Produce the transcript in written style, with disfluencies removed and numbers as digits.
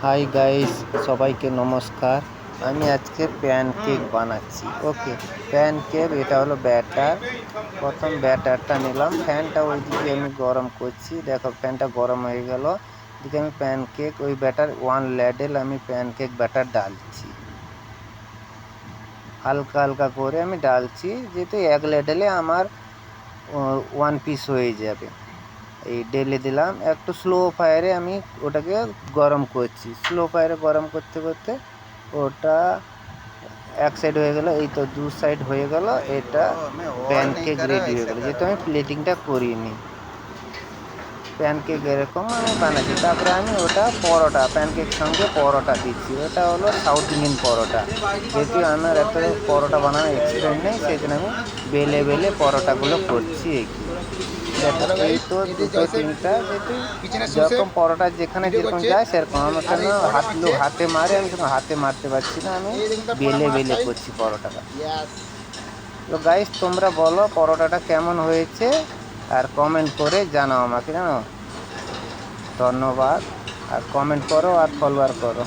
Hi guys, সবাইকে নমস্কার। আমি আজকে প্যানকেক বানাচ্ছি। ওকে, প্যানকেক এটা হলো ব্যাটার। প্রথম ব্যাটারটা নিলাম, ফ্যানটা ওইদিকে আমি গরম করছি। দেখো ফ্যানটা গরম হয়ে গেল, এদিকে আমি প্যানকেক ওই ব্যাটার 1 লেডেল আমি প্যানকেক ব্যাটার ডালছি। হালকা হালকা করে আমি ডালছি, যেহেতু 1 লেডেলে আমার 1 পিস হয়ে যাবে। এই ঢেলে দিলাম, একটু স্লো ফায়ারে আমি ওটাকে গরম করছি। স্লো ফায়ারে গরম করতে করতে ওটা এক সাইড হয়ে গেল, এই তো 2 সাইড হয়ে গেল। এটা প্যানকেক রেডি হয়ে গেল, যেহেতু আমি প্লেটিংটা করিনি। প্যানকেক এরকম আমি বানাচ্ছি। তারপরে আমি ওটা পরোটা, প্যানকেক সঙ্গে পরোটা দিচ্ছি। ওটা হলো সাউথ ইন্ডিয়ান পরোটা। যেহেতু আমার এত পরোটা বানানোর এক্সপিরিয়েন্স নেই, সেই জন্য আমি বেলে বেলে পরোটাগুলো করছি এগিয়ে। দেখো এই তো দুটো তিনটা, যেহেতু যেরকম পরোটা যেখানে যেরকম যায় সেরকম আমার কেন হাতে মারে, আমি কোনো হাতে মারতে পারছি না, আমি বেলে বেলে করছি পরোটাটা। তো গাইস, তোমরা বলো পরোটাটা কেমন হয়েছে আর কমেন্ট করে জানাও আমাকে, জানো। ধন্যবাদ। আর কমেন্ট করো আর ফলোয়ার করো।